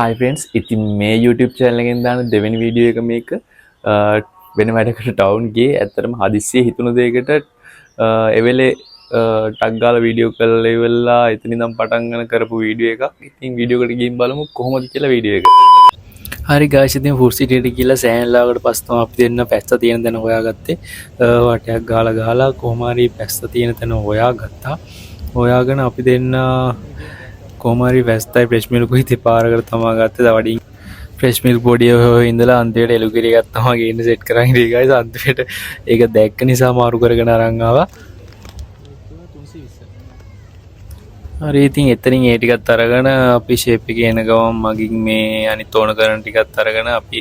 Hi friends, ඉතින් මේ YouTube channel එකෙන් දාන දෙවෙනි වීඩියෝ එක මේක වෙන වැඩකට ටවුන් ගියේ. ඇත්තටම හදිස්සියේ හිතුණු දෙයකට එවෙලේ ටග් ගාලා වීඩියෝ කරලා ඉවරලා එතන ඉඳන් පටන් ගන්න කරපු වීඩියෝ එකක්. ඉතින් වීඩියෝ එකට ගිහින් බලමු කොහොමද කියලා වීඩියෝ එක. හරි guys, ඉතින් ෆුඩ් සිටියට ගිහලා සෑහෙන ලාවකට පස්සේ තමයි අපි දෙන්න පැස්ස තියෙන තැන හොයාගත්තේ. වටයක් ගාලා කොහොම හරි පැස්ස තියෙන තැන හොයාගත්තා. හොයාගෙන අපි දෙන්න කොහමරි වැස්තයි ෆ්‍රෙෂ් මිල්කුයි දෙපාරකට තමා ගත්තේ. දවඩින් ෆ්‍රෙෂ් මිල්ක් බොඩිය ඉඳලා අන්තිමට එළුකිරි ගත්තාම ගේන්න සෙට් කරන් ඉතින් ගයිස් අන්තිමට ඒක දැක්ක නිසා මාරු කරගෙන අරන් ආවා. හරි ඉතින් එතනින් ඒ ටිකත් අරගෙන අපි ෂේප් එකේ එන ගමන් මගින් මේ අනිත් ඕන කරන ටිකත් අරගෙන අපි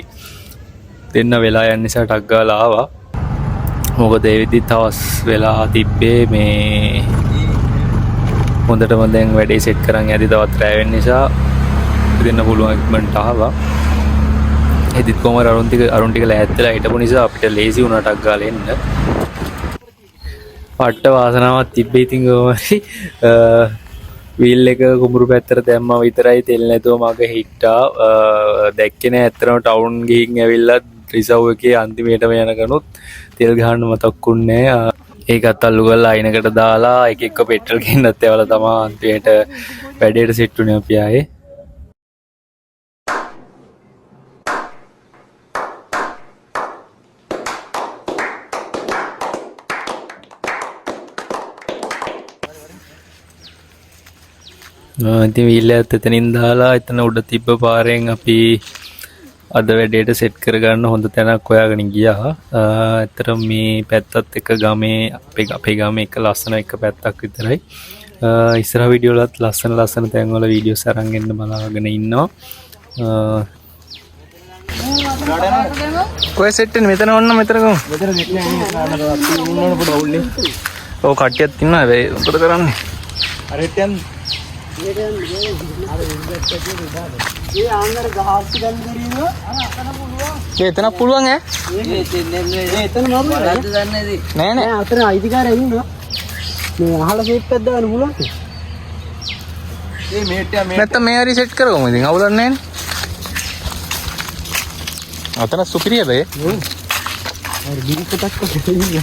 දෙන්න වෙලා යන නිසා ටක් ගාලා ආවා. මොකද ඒ විදිහට තවස් වෙලා තිබ්බේ මේ හොඳටම දැන් වැඩේ සෙට් කරන් යද්දි තවත් රැ වෙන නිසා දෙන්න පුළුවන් ඉක්මනට ආවා. එදිත් කොහමද අරුන් ටික ලෑස්තිලා හිටපු නිසා අපිට ලේසි වුණා ටක් ගාලා එන්න. පට්ට වාසනාවක් තිබ්බේ ඉතින් කොහමරි වීල් එක කුඹුරු පැත්තට දැම්මා විතරයි තෙල් නැතුව මග හිට්ටා. දැක්කේ නෑ ඇත්තටම ටවුන් ගිහින් ඇවිල්ලා රිසර්ව් එකේ අන්තිමේටම යනකනුත් තෙල් ගහන්න මතක්ුන්නේ නෑ. ඒකත් අල්ලු කරලා අයිනකට දාලා එක එක පෙට්‍රල් ගෙන්නත් ඒවල තමයි අන්තිමේට වැඩේට සෙට් වුණේ අපි ආයේ. ඉතින් වීල් එකත් එතනින් දාලා එතන උඩ තිබ්බ පාරෙන් අපි අද වැඩේට සෙට් කරගන්න හොඳ තැනක් හොයාගෙන ගියා. ඇත්තටම මේ පැත්තත් එක ගමේ අපේ ගමේ එක ලස්සන එක පැත්තක් විතරයි. ඉස්සරහ වීඩියෝ වලත් ලස්සන තැන් වල වීඩියෝස් අරන් එන්න බලාගෙන ඉන්නවා. කොහෙ සෙට් වෙන්නේ? මෙතන ඔන්න මෙතන ගමු. මෙතන සෙට් නෑ ඉන්නවනේ පොඩ අවුල්නේ. ඔව් කට්ටියක් ඉන්නවා. හැබැයි මොකද කරන්නේ? අර හෙට යන්න. එතන පුළුවන් ඈ එතන නෑ නෑ අතන අයිතිකාරය ඉන්නවා මේ අහල ෂේප් එකක් දාන්න පුළුවන් මේ මේට්ටා නැත්නම් මේ හරි සෙට් කරගමු ඉතින් අවුලක් නෑනේ අතන සුපිරියද ඒ අර බිරිකටක් කොහෙද ඉන්නේ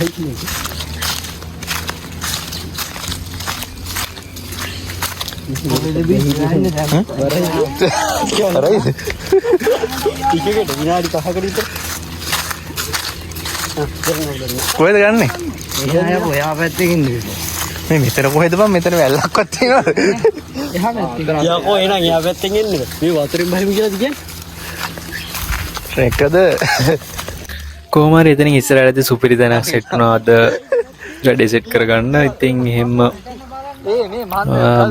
කොහෙද ගන්නෙ? ඔයා පැත්තකින් මේ මෙතන කොහෙද බං මෙතන වැල්ලක්වත් තියෙනවද? එහා පැත්තේ. යකෝ එහෙනම් එහා පැත්තෙන් එන්නේ. මේ වතුරින් බහිමු කියලාද කියන්නේ? රෙකද? කොහොම හරි එතනින් ඉස්සරහට සුපිරි තැනක් සෙට් වුණා අද වැඩේ සෙට් කරගන්න. ඉතින් එහෙම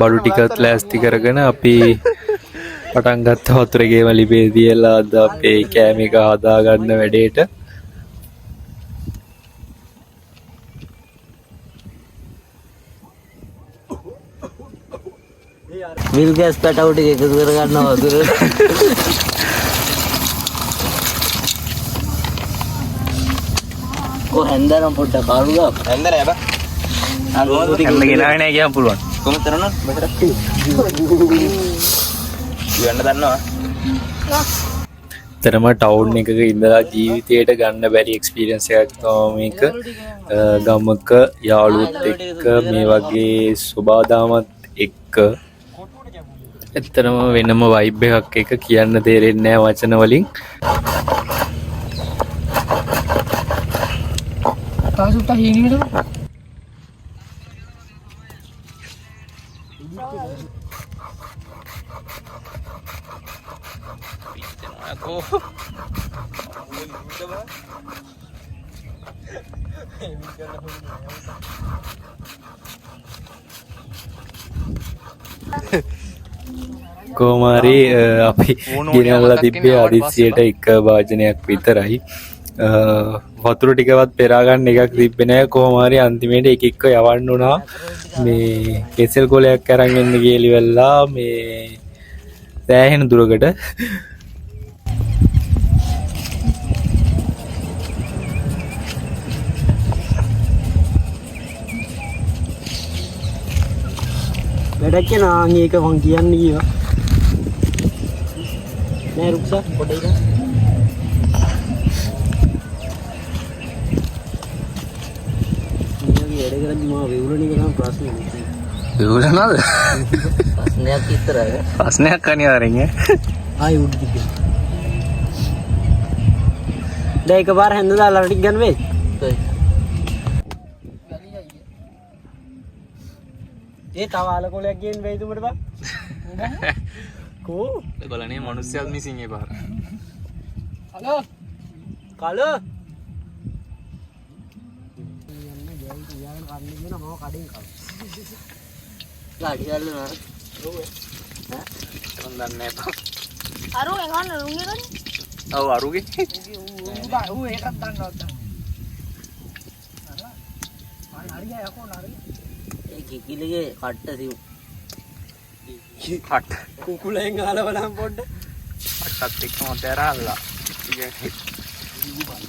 බඩු ටිකත් ලෑස්ති කරගෙන අපි පටන් ගත්ත වතුරේගේම ලිපේ තියලා අද අපේ කෑම එක හදාගන්න වැඩේට. මිල් ගෑස් පැටවු ටික එකතු කරගන්න වතුර හැන්දනම් පොඩ්ඩක් කාරුගා හැන්ද නෑ බා හැන්ද ගෙනාවේ නෑ කියන්න පුළුවන්. කොහොමද කරන්නේ? මෙතන කියන්න දන්නවා. තරම ටවුන් එකක ඉඳලා ජීවිතයට ගන්න බැරි එක්ස්පීරියන්ස් එකක් තමයි මේක. ගමක යාළුවොත් එක්ක මේ වගේ සුබාදාමත් එක්ක ඇත්තටම වෙනම වයිබ් එකක් එක කියන්න තේරෙන්නේ නෑ වචන වලින්. තාසුට්ට හීනෙද? කොහොම හරි අපි ගෙනල්ලා තිබ්බේ අදිස්සියට එක වාජනයක් විතරයි. වතුර ටිකවත් පෙරා ගන්න එකක් තිබ්බේ නෑ. කොහොම හරි අන්තිමේට එක එක යවන්න උනා. මේ කෙසෙල් කොලයක් අරන් එන්න ගියලි වෙලා මේ සෑහෙන දුරකට වැඩක් නෑ ඒක මං කියන්නේ කීවා නෑ රුක්සා පොඩ්ඩක් ඉන්න. මේ වැඩ කරද්දි මම වෙවුලන එක නම් ප්‍රශ්නේ නෙමෙයි. වෙවුලනද? ප්‍රශ්නයක් විතරයි. ප්‍රශ්නයක් අනිවාර්යෙන් ඈ. ආයි උඩ දිග. දැන් එකපාර හැන්ද දාලා ටික ගන්න වෙයි. ඒ තව අලකොලයක් ගේන්න වෙයිද උඹට බා? කෝ? ඒගොල්ලනේ මිනිස්සුත් මිසින් ඒ පාර. හලෝ කලෝ ගාඩි ගාල්ල නර මන් දන්නේ නැහැ. අරු එහොන්න රුංගේ ගන්නේ ඔව් අරුගේ. ඌ ඒකක් දන්නවද හරිය යකෝ නරි ඒ කිකිලිගේ කට්ට සිව් හට්. කුකුලෙන් ආලා බලන්න පොඩ්ඩ හට්ටත් එක්කම තේරාලා.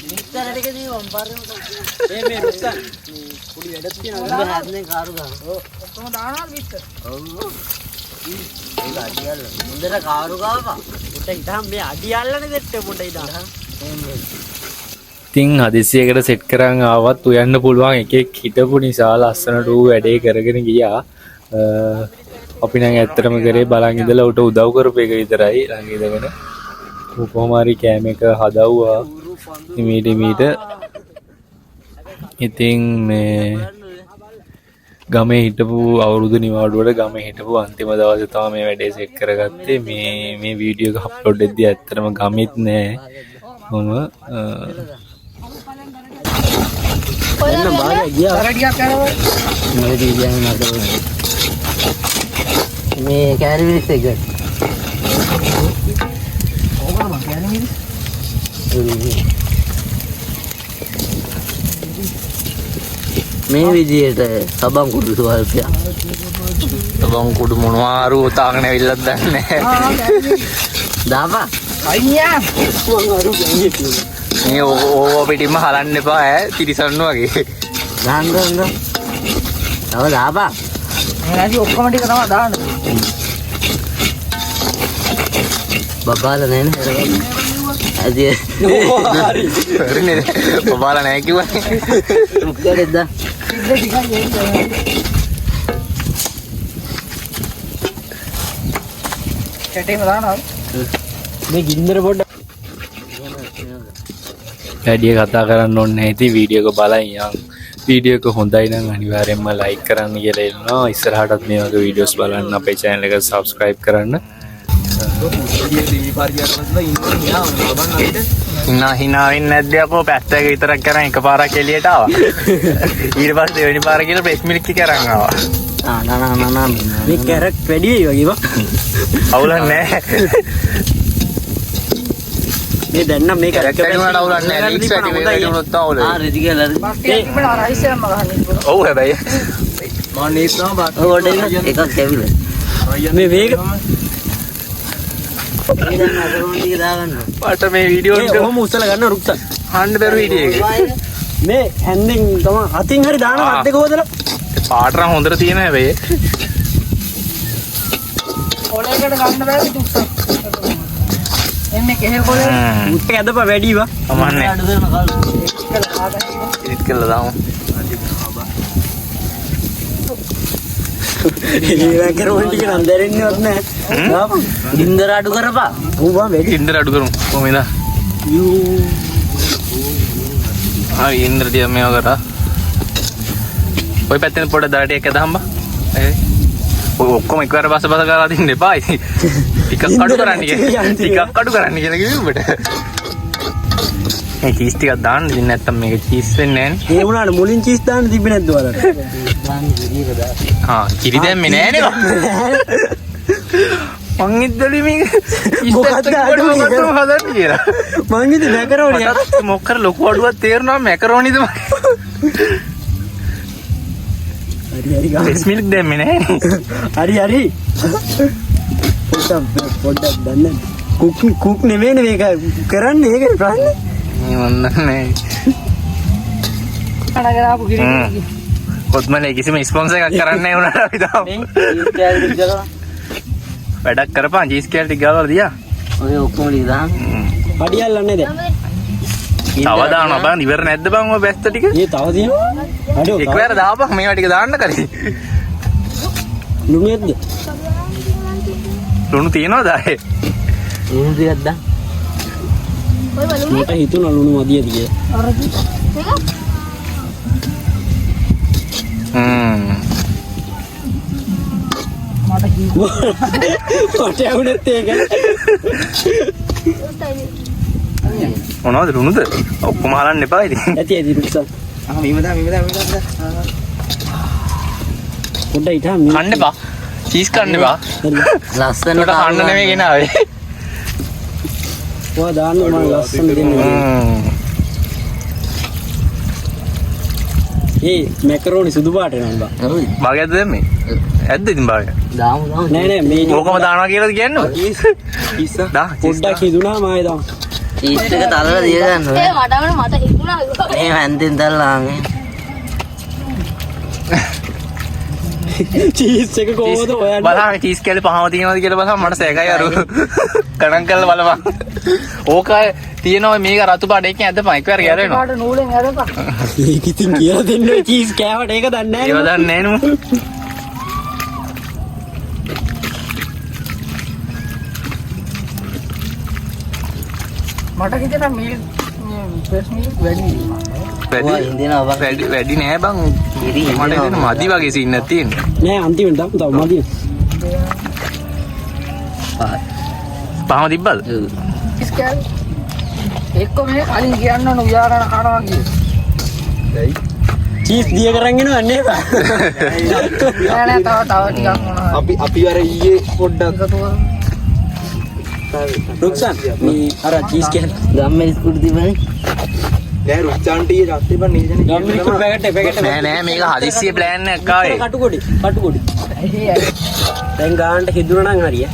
මික්සර් ටික දී වම්පාරේ මේ රුක්සා පොඩි වැඩක් තියෙනවා උඹ හැදනේ කාරු ගන්න ඔක්කොම දානවා විතර ඔව් ඒක අඩියල්ල මුන්දර කාරු ගාවා උට ඉතහම් මේ අඩියල්ලනේ දෙට්ට පොඩ ඉතහම් ඉතින් හදිසියකට සෙට් කරන් ආවත් උයන්න පුළුවන් එකෙක් හිටපු නිසා ලස්සනට ඌ වැඩේ කරගෙන ගියා. අපි නම් ඇත්තටම කරේ බලන් ඉඳලා උට උදව් කරපු එක විතරයි ළඟ ඉඳගෙන. ඌ කොහොම හරි කෑම එක හදවුවා ඉමීට. ඉතින් මේ ගමේ හිටපු අවුරුදු නිවාඩුවට ගමේ හිටපු අන්තිම දවසේ තමයි මේ වැඩේ සෙට් කරගත්තේ. මේ වීඩියෝ එක අප්ලෝඩ් වෙද්දී ඇත්තටම ගමෙත් නෑ මම එන්න බාලා ගියා ටිකක් කරනවා මොලේ ගියා නේද මේ කැරි මිනිස් එක ඕකම කියන්නේ මේ විදියට සබන් කුඩු සුවල්පියා සබන් කුඩු මොනවාරු තාගෙන ඇවිල්ලත් දන්නේ නැහැ. දාපා අයියා මං අරු ගන්නේ තියෙනවා මේ ඕව පිටින්ම හලන්න එපා ඈ තිරිසන්නු වගේ. දාන්න තව දාපා නැති ඔක්කොම ටික තමයි දාන්න බබාලා නෑ නේද ඇදී හරිනේ ඔබාලා නැහැ කිව්වනේ. මුක්කරෙද්ද ඉතින් ටිකක් ඒක කැටේම දානවා මේ ගින්දර පොඩ්ඩ වැඩිය කතා කරන්න ඕනේ නැහැ. ඉතින් වීඩියෝ එක බලන් යන්. වීඩියෝ එක හොඳයි නම් අනිවාර්යෙන්ම ලයික් කරන්න කියලා ඉන්නවා. ඉස්සරහටත් මේ වගේ වීඩියෝස් බලන්න අපේ channel එක subscribe කරන්න. hina වෙන්නේ නැද්ද අපෝ? පැත්තක විතරක් කරන් එකපාරක් එළියට ආවා. ඊට පස්සේ දෙවෙනි පාර කියලා ප්‍රෙස් මිල්ක් එක අරන් ආවා. නා මේ කැරට් වැඩි වෙයි වගේ බා අවුලක් නැහැ. මේ දැන් නම් මේ කැරට් කැරට් වලට අවුලක් නැහැ. ලික්ස් වැඩි වෙයි වුණොත් තමයි අවුල. රෙදි කියලා මස්ටේ තිබෙන අර රයිස් එකම ගහන්න ඉතින් ඔව් හැබැයි මම නේත් නම බා ඔඩ එකක් කැවිලා මේ වේග මේ දැන් අදරෝන් ටික දාගන්න මට මේ වීඩියෝ එක කොහොම උස්සලා ගන්න රුක්සා හන්න බැරුව වීඩියෝ එක. මේ හැන්දෙන් තමයි අතින් හරි දානවා අත් දෙක හොදලා පාට නම් හොඳට තියෙන හැබැයි කොලයකට ගන්න බෑ දුක්ස එන්නේ කෙහෙල් කොලේ මුට්ට ඇදපා වැඩි වා අමන්නේ අඩු දෙන කල් ඉරිත් කළා දාමු. ඒ කරෝන් ටික නම් දැරෙන්නේවත් නැහැ ගින්දර අඩු කරපා ඌවා වැඩි ඉන්දර අඩු කරමු කොහොමද? ඉන්දර දිහා මේව කරා. ඔය පැත්තෙන් පොඩ දාට එක දාම්බා. ඔය ඔක්කොම එකවර බස කරලා දින්න එපා. ටිකක් අඩු කරන්න කියලා. ටිකක් අඩු කරන්න කියලා කිව්වේ උඹට. මේ චීස් ටිකක් දාන්න ඉතින් නැත්තම් මේක චීස් වෙන්නේ නැහැ නේ. ඒ වුණාට මුලින් චීස් දාන්න තිබ්බේ නැද්ද ඔයාලට දාන්න කිරියක දාන්න කිරි දැම්මේ නෑනේ කො. මං ඉද්දලි මේක මොකක්ද අඩු හදන්න කියලා. මං ඉතින් මැකරෝනි මටත් මොකක්ද ලොකු අඩුවක් තේරෙනවා මැකරෝනිද මම. හරි ගා ෆ්‍රෙෂ් මිල්ක් දැම්මේ නෑනේ. හරි පොඩ්ඩක් දන්න කුක් නෙමෙයිනේ මේක කරන්නේ ඒකනේ ප්‍රශ්නේ මේ මන් දන්නේ අනගෙන ආපු කිරි කොත්මලේ කිසිම ස්පොන්සර් එකක් කරන්නේ නැහැ උනාට අපි තාම. වැඩක් කරපන් චීස් කෑල්ල ටික ගාලා දියා. ඔය ඔක්කොම ලියදාන. අඩියල්ලන්නේ දැන්. තව දානවා බං ඉවර නැද්ද බං ඔය බැස්ත ටික? මේ තව තියෙනවා. අඩෝ එකවර දාපන් මේවා ටික දාන්න කරේ. ලුණුයක්ද? ලුණු තියනවද ආයේ? ලුණු ටිකක් දාන්න. ඔය බලමු. මට හිතුණා ලුණු මදියද කියලා. මට ඇහුණෙත් ඒක. මොනවද ලුණුද? ඔක්කොම හලන්න එපා ඉතින්. ඇති ඇති රුක්සා. පොඩ්ඩක් හිටා මේ. කන්න එපා. චීස් කන්න එපා. ලස්සනට උඩ කන්න නෙමෙයි ගෙනාවේ. ඔයා දාන්න මම ලස්සන දෙන්නේ. ඒ මැකරෝනි සුදු පාට නේද? භාගයක්ද දැම්මේ? ඇද්ද ඉතින් භාගය? දාමු දාමු. නෑ නෑ මේ ඕකම දානවා කියලාද කියන්නේ? දා පොඩ්ඩක් හිතුණා මායි දාන්න. චීස් එක තලලා දිය ගන්න ඒ ඕනේ. මට හිතුණා මේ හැන්දෙන් තලලා මේ. චීස් එක කොහොමද හොයන්නේ? බලන්න චීස් කැලේ පහම තියෙනවද කියලා බලන්න මට සෑකයි අර ගණන් කරලා බලපන්. ඕක තියෙනවා මේක රතු පාට එකෙන් ඇදපන් එකවර ගැරෙනවා. පාට නූලෙන් ඇරපන්. ඒක ඉතින් කියලා දෙන්න ඔය චීස් කෑවට ඒක දන්නේ ඒව නැහැ. දන්නේ නෑ නෝ. මට හිතෙනවා මේ ෆ්‍රෙෂ් මිල්ක් වැඩි. ඔය ඉන්දිනා බං. වැඩි නෑ බං. ඉරි මට හිතෙන මදි වගේ සීන් එකක් තියෙනවා. නෑ අන්තිමට දාමු තව මදි. පහම තිබ්බද? ස්කෑල් එක්ක මේ කලින් කියන්න ඕන උයාරණ කනවා කියේ. චීස් දිය කරන් එනවා නේද? නෑ තව ටිකක් මොනවා. අපි අර ඊයේ පොඩ්ඩක් රුක්සන් මේ අර චීස් කෑල්ල ගම්මේ ස්කුට් තිබුණේ. නෑ රුක්චාන්ට ඊයේ රාත්‍රියේ බන් නීජනේ ගම්මිලි පැකට් නෑ නෑ මේක හදිස්සිය ප්ලෑන් එකක් ආවේ. කටුකොඩි දැන් ගානට හිදුණා නම් හරිය.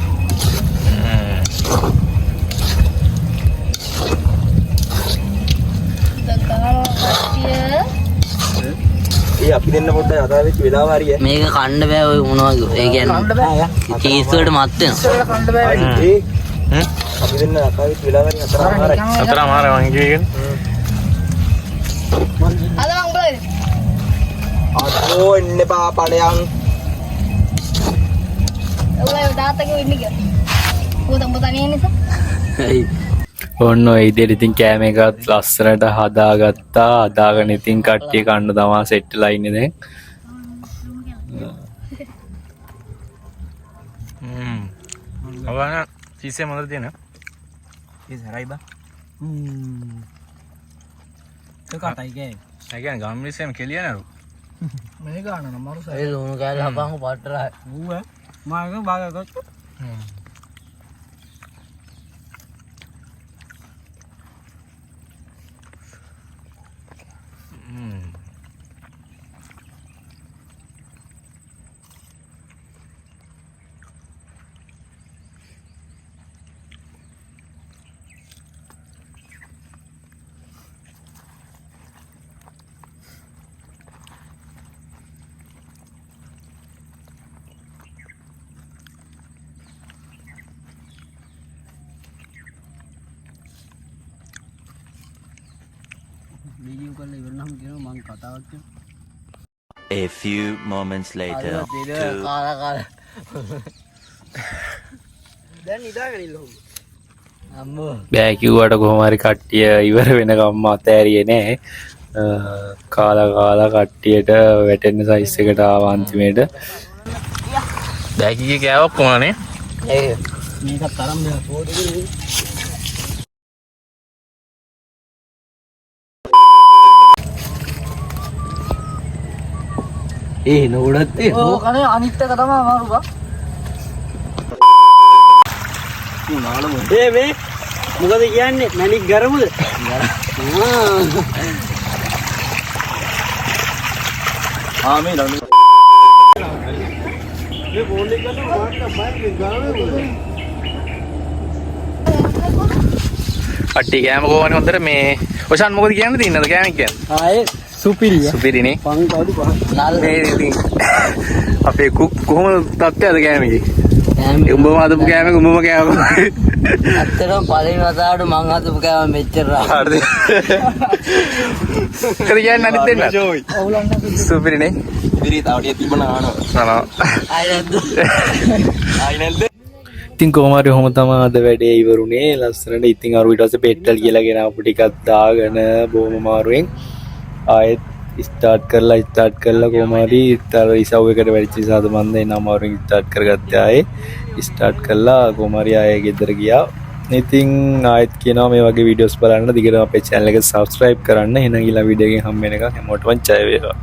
ඒ අපි දෙන්න පොඩ්ඩක් යථා වෙච්ච වෙලාව හරිය. මේක කන්න බෑ ඔය මොනවද? ඒ කියන්නේ චීස් වලට මත් වෙනවා. ඒ අපි දෙන්න යථා වෙච්ච වෙලාව හරිය අතරමාරයි. අතරමාර මං කියන්නේ. අද මං උඹලා අතෝ එන්න බා පඩයන්. ඔය දාතක වෙන්නේ කියලා. උඹ තනියෙන් නිසා. ඔන්න ඔය ඉදිරියට ඉතින් කෑම එකත් ලස්සනට හදාගත්තා. හදාගෙන ඉතින් කට්ටිය කන්න තමා සෙට් වෙලා ඉන්නේ දැන්. අවන චීස් එක මොනවද තියෙන්නේ? ඒ සරයි බා. ඒක අතයි කෑ. ඒ කියන්නේ ගම්මිස්සෙම කෙලිය නේද? මේ ගාන නම් මරු ඒ ලුණු කෑල්ල හපන් පට්ටරයි. ඌව මාග බාගකට වීඩියෝ කරලා ඉවරනම කියනවා මම කතාවක් කියනවා. A few moments later. කාලා කාලා. දැන් නිදාගෙන ඉන්න ඕක. අම්මෝ. බෑ කිව්වට කොහොම හරි කට්ටිය ඉවර වෙනකම්ම අතෑරියේ නෑ. කාලා කට්ටියට වැටෙන්න සයිස් එකට ආවා අන්තිමේට. බෑකිගේ කෑවක් කොහොමනේ? මේකත් තරම් දෙයක් පොඩි ඒ නෝඩත් ඒ. ඕ කනේ අනිත් එක තමයි අමාරු බා. මේ මොකද කියන්නේ මැණික් ගරමුද? මේ ළඟ මේ බෝල් එක ගන්න වාට්ට බයික් ගාවේ කට්ටිය කෑම කොහොමද හොඳට මේ ඔෂාන් මොකද කියන්න තියන්නද කෑම කියන්නේ? ආයේ සුපිරිය. සුපිරිනේ. පං කවුද පහ. මේ ඉතින් අපේ කුක් කොහොම තත්ත්වයක්ද කෑමේ? උඹම අදපු කෑම උඹම කෑම. ඇත්තටම පළවෙනි වතාවට මං හදපු කෑම මෙච්චර හරිද? කර කියන්නේ අනිත් දෙන්න. සුපිරිනේ. ඉතින් තව ටිකක් තිබුණා ආනවා. ආයි නැද්ද? ඉතින් කොහොම හරි ඔහොම තමයි අද වැඩේ ඉවරුනේ ලස්සනට. ඉතින් අර ඊට පස්සේ පෙට්ටල් කියලා ගෙන අපු ටිකක් දාගෙන බොහොම මාරුවෙන් ආයෙත් ස්ටාර්ට් කරලා කොහොම හරි අර ඉසව් එකට වැඩිච්ච නිසා මම දැන් අමාරුවෙන් ස්ටාර්ට් කරගත්තා. ආයේ ස්ටාර්ට් කළා කොහොම හරි ආයේ ගෙදර ගියා. ඉතින් ආයෙත් කියනවා මේ වගේ වීඩියෝස් බලන්න දිගටම අපේ channel එක subscribe කරන්න. එහෙනම් ඊළඟ වීඩියෝ එකෙන් හම්බ වෙනකන් හැමෝටම ජය වේවා.